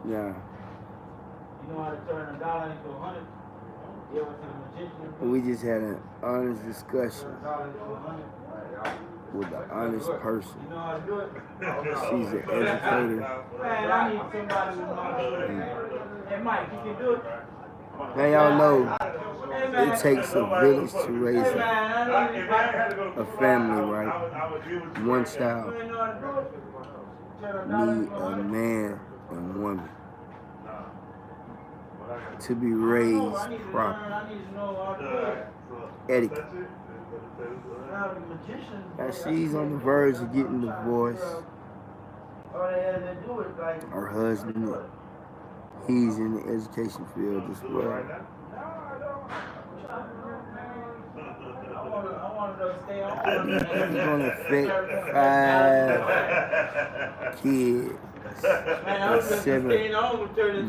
Yeah. You know how to turn a dollar into 100? You ever seen a magician? We just had an honest Turn discussion a dollar into 100? with an honest person. You know how to do it? She's an educator. Man, I need somebody with my Hey, Mike, you can do it? Now y'all know Hey, man. it takes a village to raise Hey, a man, I need family, right? One child You know how to do it? Turn a dollar need into a 100? man and woman to be raised I need to learn. properly. I need to know how to do it. Etiquette. Now, the magician. Now she's on the verge of getting divorced. All they had to do is like. Her husband, he's in the education field as well. I wanted to stay on. It's gonna affect 5 kids and 7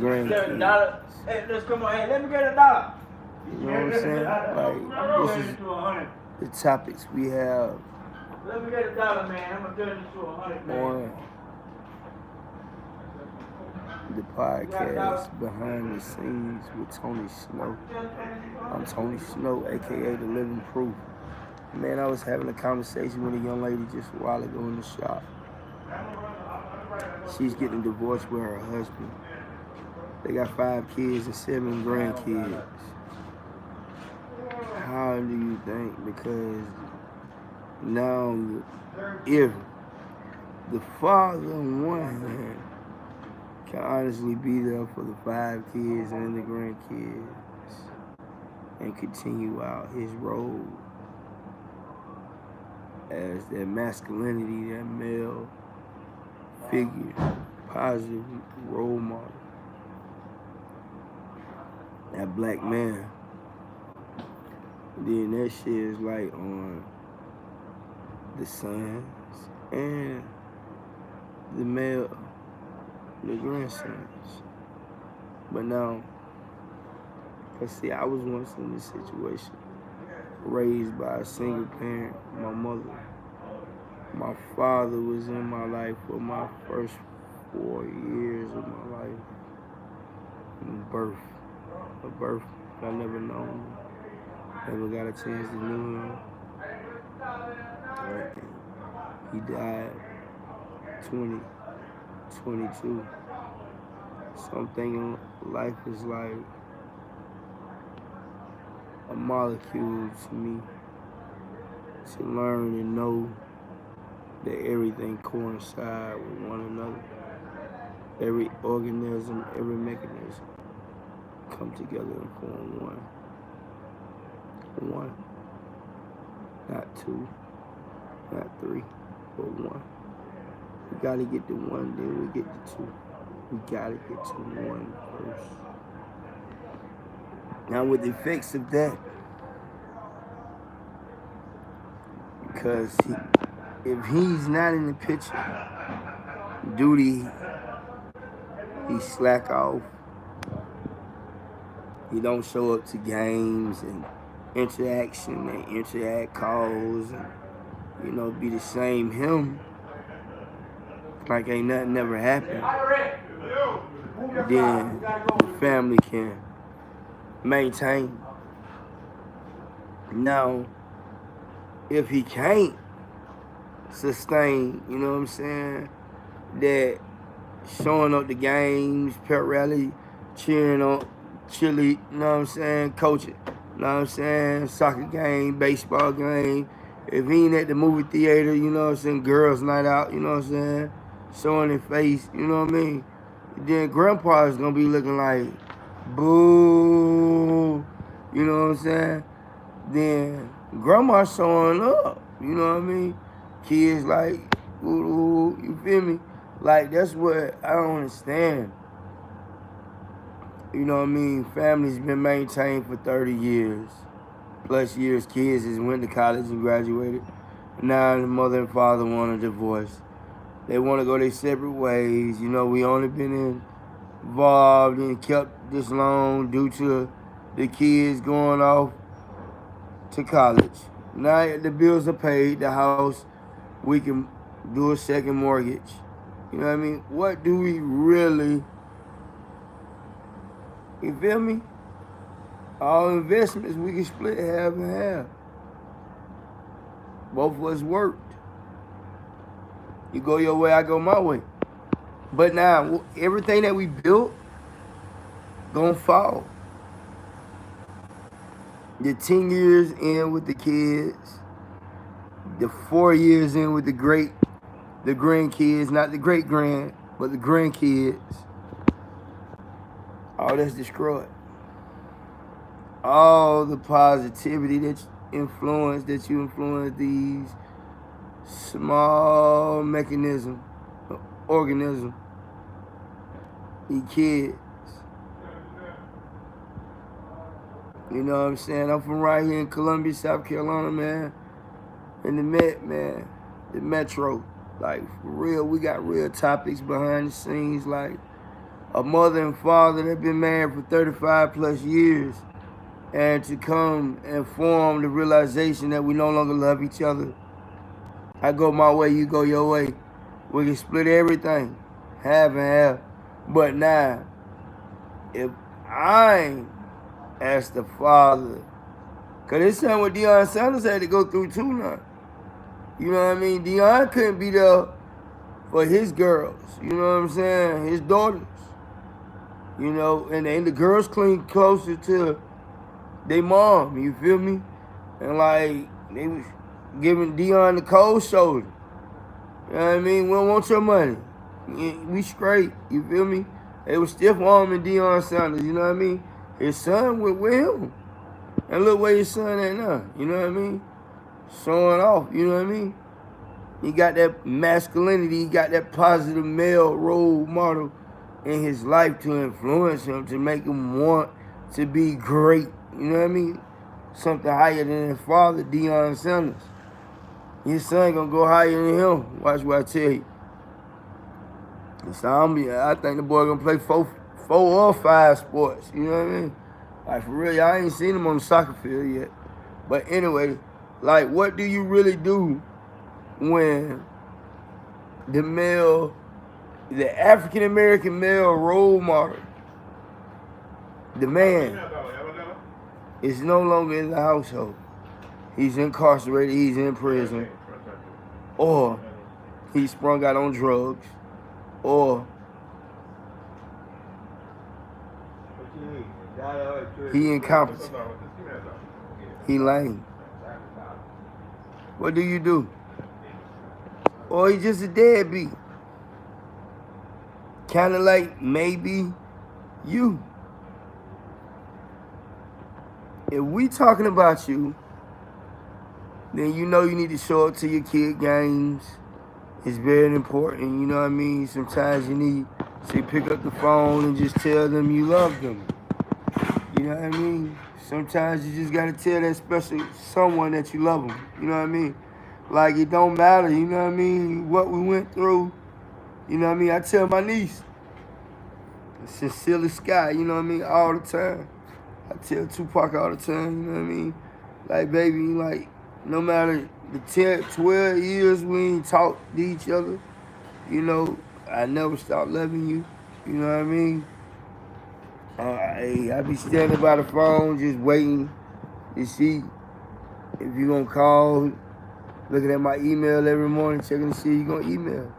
grandkids. Hey, let's come on. Hey, let me get $1. You know what I'm saying? Like, this is the topics we have Let me get $1, man. I'm gonna turn it to 100, man. on the podcast Behind the Scenes with Tony Snow. I'm Tony Snow, aka The Living Proof. Man, I was having a conversation with a young lady just a while ago in the shop. She's getting divorced with her husband. They got 5 kids and 7 grandkids. How do you think? Because now, if the father on one hand can honestly be there for the 5 kids and the grandkids and continue out his role as that masculinity, that male figure, positive role model, that black man, then that sheds light on the sons and the male, the grandsons. But now, cause see, I was once in this situation, raised by a single parent, my mother. My father was in my life for my first 4 years of my life. Birth, a birth I never known, never got a chance to know him. Right. He died 2022. So I'm thinking life is like a molecule to me, to learn and know that everything coincides with one another. Every organism, every mechanism come together and form one. One. Not 2, not 3, but 1. We gotta get to 1, then we get to 2. We gotta get to 1 first. Now with the effects of that, because if he's not in the picture, duty, he slack off. He don't show up to games and interaction and interact calls and, you know, be the same him. Like ain't nothing ever happened. Then the family can maintain. Now, if he can't sustain, you know what I'm saying, that showing up to games, pep rally, cheering on, chili, you know what I'm saying, coaching, you know what I'm saying, soccer game, baseball game. If he ain't at the movie theater, you know what I'm saying, girls night out, you know what I'm saying, showing their face, you know what I mean, then grandpa is gonna be looking like, boo, you know what I'm saying, then grandma showing up, you know what I mean, kids like, ooh, you feel me? Like, that's what I don't understand. You know what I mean? Family's been maintained for 30 years. Plus years, kids has went to college and graduated. Now the mother and father want a divorce. They want to go their separate ways. You know, we only been involved and kept this long due to the kids going off to college. Now the bills are paid, the house, we can do a second mortgage. You know what I mean? What do we really You feel me? All investments we can split half and half. Both of us worked. You go your way, I go my way. But now everything that we built gonna fall. The 10 years in with the kids, the 4 years in with the grandkids, not the great grand, but the grandkids. All that's destroyed. All the positivity that you influence these small organism, these kids. You know what I'm saying? I'm from right here in Columbia, South Carolina, man. In the the metro. Like, for real, we got real topics behind the scenes, like a mother and father that been married for 35 plus years, and to come and form the realization that we no longer love each other. I go my way, you go your way. We can split everything, half and half. But now, if I as the father, because it's something what Deion Sanders had to go through too now. You know what I mean? Deion couldn't be there for his girls. You know what I'm saying? His daughters. You know, and the girls cling closer to their mom. You feel me? And like, they was giving Deion the cold shoulder. You know what I mean? We don't want your money. We straight. You feel me? They was stiff arming Deion Sanders. You know what I mean? His son went with him. And look where his son at now. You know what I mean? Showing off. You know what I mean? He got that masculinity. He got that positive male role model in his life to influence him, to make him want to be great. You know what I mean? Something higher than his father, Deion Sanders. His son gonna go higher than him. Watch what I tell you. So I think the boy gonna play four or five sports. You know what I mean? Like, for real, y'all ain't seen him on the soccer field yet. But anyway, like, what do you really do when the African-American male role model, the man, is no longer in the household? He's incarcerated, he's in prison, or he sprung out on drugs, or he incompetent, he lame. What do you do? Or he just a deadbeat. Kind of like maybe you. If we talking about you, then you know you need to show up to your kid games. It's very important, you know what I mean? Sometimes you need to pick up the phone and just tell them you love them. You know what I mean? Sometimes you just gotta tell that special someone that you love them. You know what I mean? Like, it don't matter, you know what I mean, what we went through. You know what I mean? I tell my niece, Sincerely Sky, you know what I mean, all the time. I tell Tupac all the time, you know what I mean? Like, baby, like, no matter the 10, 12 years we ain't talked to each other, you know, I never stopped loving you. You know what I mean? I be standing by the phone just waiting to see if you gonna call, looking at my email every morning, checking to see if you gonna email.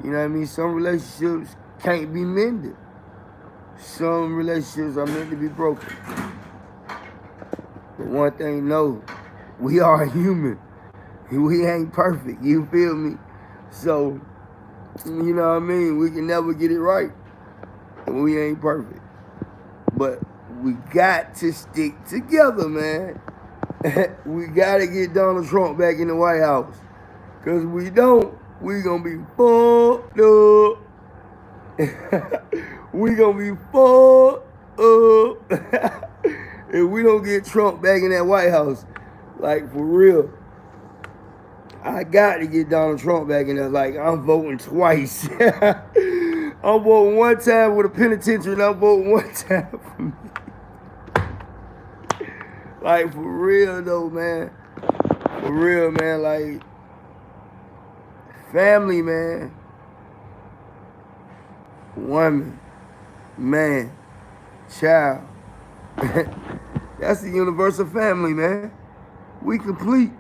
You know what I mean? Some relationships can't be mended. Some relationships are meant to be broken. But one thing, no, we are human. We ain't perfect, you feel me? So, you know what I mean? We can never get it right. And we ain't perfect. But we got to stick together, man. We got to get Donald Trump back in the White House. Because if we don't, we going to be fucked up. We going to be fucked up. If we don't get Trump back in that White House. Like, for real. I got to get Donald Trump back in there. Like, I'm voting twice. I'm voting one time with a penitentiary, and I'm voting one time for me. Like, for real, though, man. For real, man. Like, family, man. Woman, man. child. That's the universal family, man. We complete.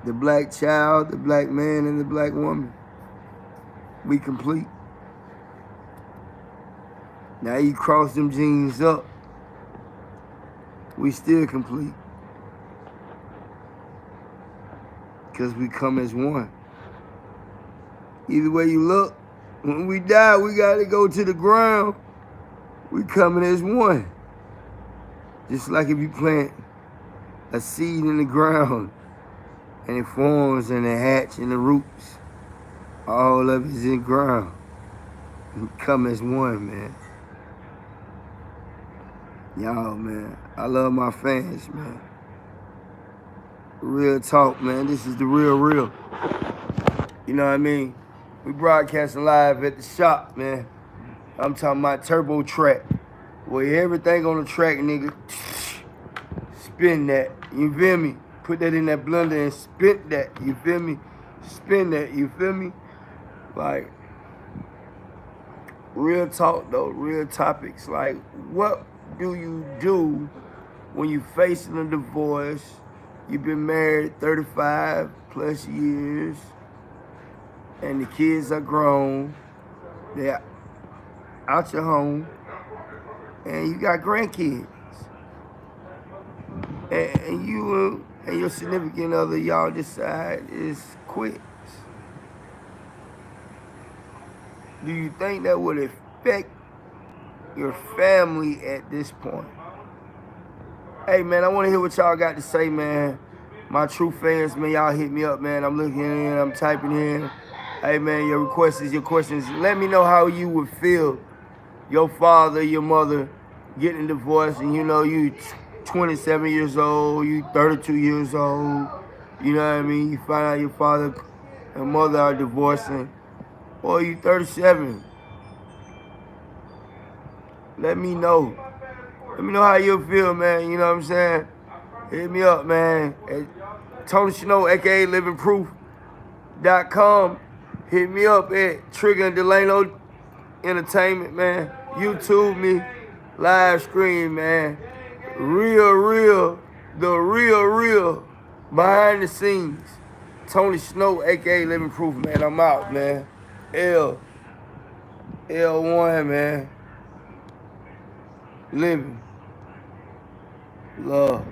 The black child, the black man, and the black woman. We complete. Now you cross them genes up. We still complete. Because we come as one. Either way you look, when we die, we got to go to the ground. We coming as one. Just like if you plant a seed in the ground and it forms and it hatch and the roots, all of it is in the ground. We come as one, man. Y'all, man, I love my fans, man. Real talk, man. This is the real. You know what I mean? We broadcasting live at the shop, man. I'm talking about Turbo Track. Where everything on the track, nigga, spin that. You feel me? Put that in that blender and spin that. You feel me? Spin that. You feel me? Like, real talk, though. Real topics. Like, what do you do when you facing a divorce? You've been married 35 plus years, and the kids are grown. They're out your home, and you got grandkids. And you and your significant other, y'all decide is quits. Do you think that would affect your family at this point? Hey, man, I want to hear what y'all got to say, man. My true fans, man, y'all hit me up, man. I'm looking in, I'm typing in. Hey, man, your requests, your questions. Let me know how you would feel. Your father, your mother getting divorced, and you know you 27 years old, you 32 years old. You know what I mean? You find out your father and mother are divorcing, or you 37. Let me know. Let me know how you feel, man. You know what I'm saying? Hit me up, man. At Tony Snow, aka livingproof.com. Hit me up at Trigger and Delano Entertainment, man. YouTube me, live stream, man. Real, the real, behind the scenes. Tony Snow, aka Living Proof, man. I'm out, man. L1, man. Living. Love.